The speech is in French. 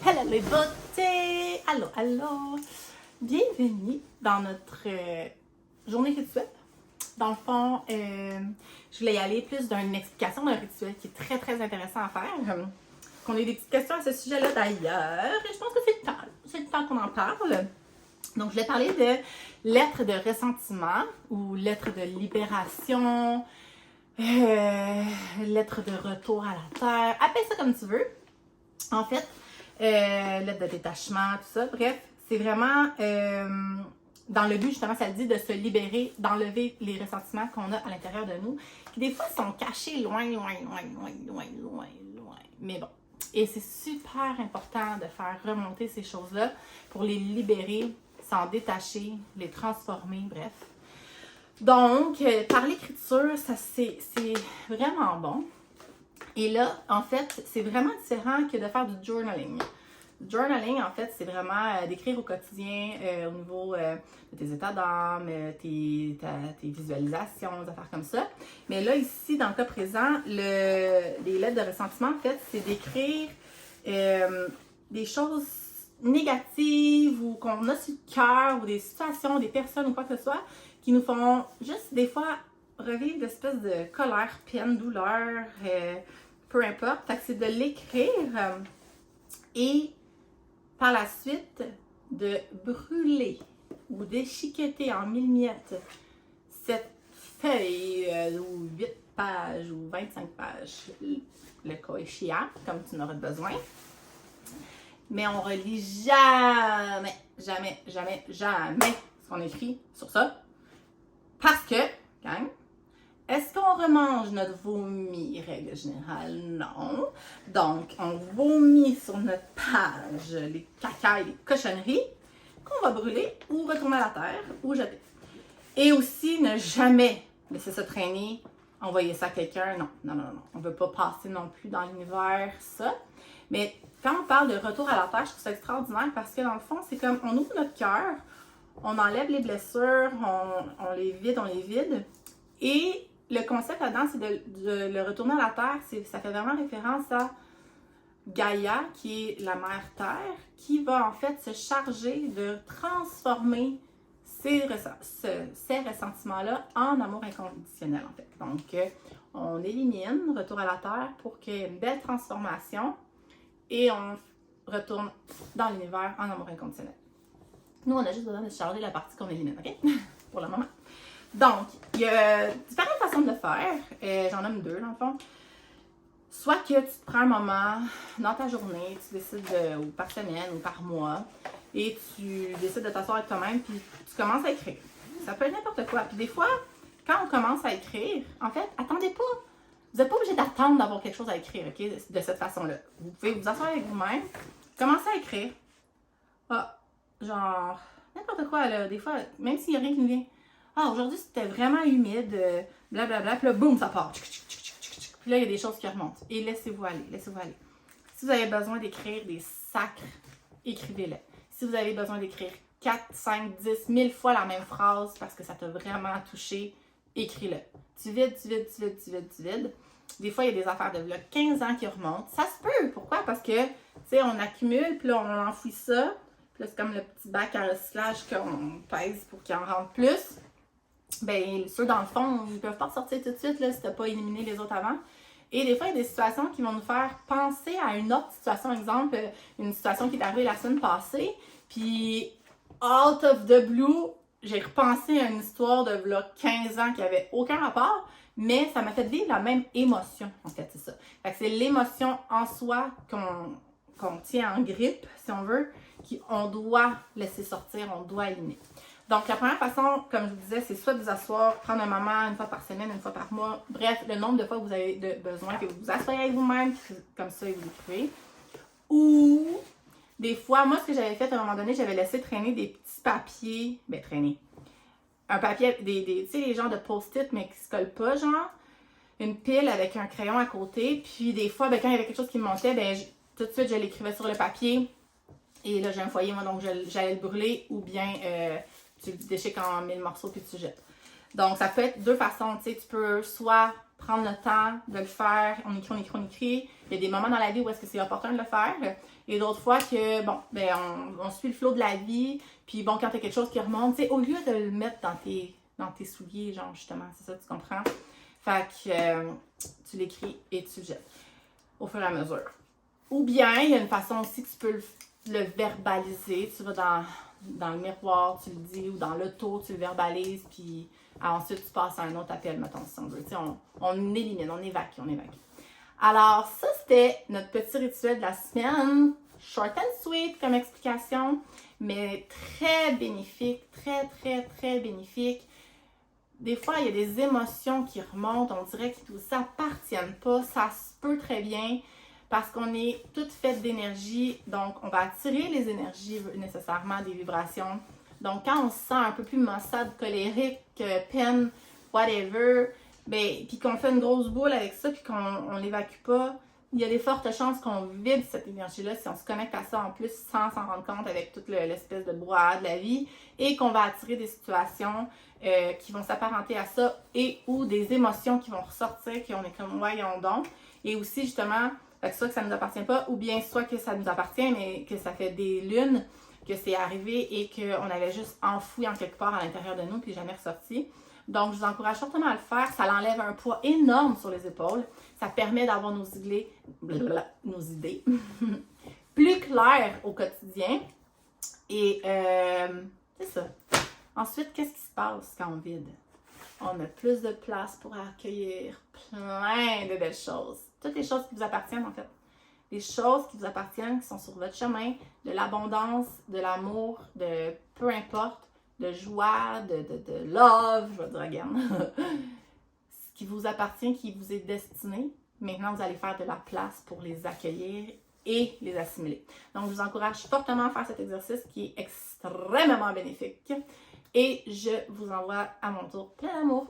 Hello les beautés! Allô, allô! Bienvenue dans notre journée rituelle. Dans le fond, je voulais y aller plus d'une explication d'un rituel qui est très très intéressant à faire. Qu'on ait des petites questions à ce sujet-là d'ailleurs. Et je pense que c'est le temps qu'on en parle. Donc, je voulais parler de lettres de ressentiment ou lettres de libération, lettres de retour à la terre. Appelle ça comme tu veux. En fait, lettre de détachement, tout ça. Bref, c'est vraiment dans le but, justement, ça dit de se libérer, d'enlever les ressentiments qu'on a à l'intérieur de nous, qui des fois sont cachés loin. Mais bon. Et c'est super important de faire remonter ces choses-là pour les libérer, s'en détacher, les transformer, bref. Donc, par l'écriture, ça c'est vraiment bon. Et là, en fait, c'est vraiment différent que de faire du journaling. Le journaling, en fait, c'est vraiment d'écrire au quotidien au niveau de tes états d'âme, tes visualisations, des affaires comme ça. Mais là, ici, dans le cas présent, les lettres de ressentiment, en fait, c'est d'écrire des choses négatives ou qu'on a sur le cœur ou des situations, des personnes ou quoi que ce soit qui nous font juste des fois revivre d'espèces de colère, peine, douleur, peu importe. Fait que c'est de l'écrire et par la suite de brûler ou d'échiqueter en mille miettes cette feuille ou 8 pages ou 25 pages, le cas échéant, comme tu en auras besoin. Mais on relit jamais ce qu'on écrit sur ça. Parce que, gang, est-ce qu'on remange notre vomi, règle générale? Non. Donc, on vomit sur notre page les caca et les cochonneries qu'on va brûler ou retourner à la terre ou jeter. Et aussi, ne jamais laisser ça traîner, envoyer ça à quelqu'un. Non. On ne veut pas passer non plus dans l'univers, ça. Mais quand on parle de retour à la terre, je trouve ça extraordinaire parce que dans le fond, c'est comme on ouvre notre cœur, on enlève les blessures, on les vide. Et le concept là-dedans, c'est de le retourner à la terre. Ça fait vraiment référence à Gaïa, qui est la mère terre, qui va en fait se charger de transformer ces ressentiments-là en amour inconditionnel, en fait. Donc, on élimine, retour à la terre, pour qu'il y ait une belle transformation et on retourne dans l'univers en amour inconditionnel. Nous, on a juste besoin de charger la partie qu'on élimine, OK? Pour le moment. Donc, il y a différentes façons de le faire. J'en nomme deux, dans le fond. Soit que tu te prends un moment dans ta journée, tu décides ou par semaine ou par mois, et tu décides de t'asseoir avec toi-même, puis tu commences à écrire. Ça peut être n'importe quoi. Puis des fois, quand on commence à écrire, en fait, attendez pas. Vous n'êtes pas obligé d'attendre d'avoir quelque chose à écrire, OK? De cette façon-là. Vous pouvez vous asseoir avec vous-même, commencer à écrire. Ah, genre, n'importe quoi, là. Des fois, même s'il n'y a rien qui nous vient. Ah, aujourd'hui, c'était vraiment humide, blablabla. Puis là, boum, ça part. Puis là, il y a des choses qui remontent. Et laissez-vous aller. Si vous avez besoin d'écrire des sacres, écrivez-les. Si vous avez besoin d'écrire 4, 5, 10, 1000 fois la même phrase parce que ça t'a vraiment touché, écris-le. Tu vides. Des fois, il y a des affaires de 15 ans qui remontent. Ça se peut. Pourquoi? Parce que, tu sais, on accumule, puis là, on enfouit ça. Puis là, c'est comme le petit bac à recyclage qu'on pèse pour qu'il en rentre plus. Ben, ceux dans le fond, ils ne peuvent pas ressortir tout de suite là, si tu n'as pas éliminé les autres avant. Et des fois, il y a des situations qui vont nous faire penser à une autre situation. Exemple, une situation qui est arrivée la semaine passée. Puis, out of the blue, j'ai repensé à une histoire de 15 ans qui n'avait aucun rapport, mais ça m'a fait vivre la même émotion, en fait, c'est ça. Fait que c'est l'émotion en soi qu'on tient en grippe, si on veut, qu'on doit laisser sortir, on doit éliminer. Donc, la première façon, comme je vous disais, c'est soit de vous asseoir, prendre un moment une fois par semaine, une fois par mois, bref, le nombre de fois que vous avez besoin que vous vous asseyez avec vous-même, comme ça, et vous écrivez. Ou, des fois, moi, ce que j'avais fait à un moment donné, j'avais laissé traîner des petits papiers, un papier, tu sais, les genres de post-it, mais qui se collent pas, genre, une pile avec un crayon à côté, puis des fois, quand il y avait quelque chose qui me montait, tout de suite, je l'écrivais sur le papier, et là, j'ai un foyer, moi, donc j'allais le brûler, ou bien tu le déchiques en 1000 morceaux puis tu jettes. Donc, ça peut être deux façons. Tu sais, tu peux soit prendre le temps de le faire, on écrit. Il y a des moments dans la vie où est-ce que c'est opportun de le faire. Et d'autres fois que, bon, ben on suit le flot de la vie, puis bon, quand tu as quelque chose qui remonte, tu sais, au lieu de le mettre dans tes souliers, genre, justement, c'est ça, tu comprends? Fait que tu l'écris et tu le jettes au fur et à mesure. Ou bien, il y a une façon aussi que tu peux le verbaliser. Tu vas dans le miroir, tu le dis, ou dans l'auto, tu le verbalises, puis ensuite tu passes à un autre appel, mettons, si on veut. Tu sais, on élimine, on évacue. Alors, ça, c'était notre petit rituel de la semaine. Short and sweet comme explication, mais très bénéfique, très bénéfique. Des fois, il y a des émotions qui remontent, on dirait qu'ils ne s'appartiennent pas. Ça se peut très bien parce qu'on est toutes faites d'énergie, donc on va attirer les énergies nécessairement des vibrations. Donc, quand on se sent un peu plus maussade, colérique, peine, whatever, ben, puis qu'on fait une grosse boule avec ça, puis qu'on ne l'évacue pas, il y a des fortes chances qu'on vibre cette énergie-là si on se connecte à ça en plus sans s'en rendre compte avec toute l'espèce de brouhaha de la vie et qu'on va attirer des situations qui vont s'apparenter à ça et ou des émotions qui vont ressortir, qu'on est comme voyons donc. Et aussi justement, soit que ça ne nous appartient pas ou bien soit que ça nous appartient mais que ça fait des lunes que c'est arrivé et qu'on avait juste enfoui en quelque part à l'intérieur de nous puis jamais ressorti. Donc, je vous encourage fortement à le faire. Ça l'enlève un poids énorme sur les épaules. Ça permet d'avoir nos idées plus claires au quotidien. Et c'est ça. Ensuite, qu'est-ce qui se passe quand on vide? On a plus de place pour accueillir plein de belles choses. Toutes les choses qui vous appartiennent, en fait. Les choses qui vous appartiennent, qui sont sur votre chemin, de l'abondance, de l'amour, de peu importe, de joie, de love, je vais dire again. Ce qui vous appartient, qui vous est destiné, maintenant vous allez faire de la place pour les accueillir et les assimiler. Donc, je vous encourage fortement à faire cet exercice qui est extrêmement bénéfique. Et je vous envoie à mon tour plein d'amour.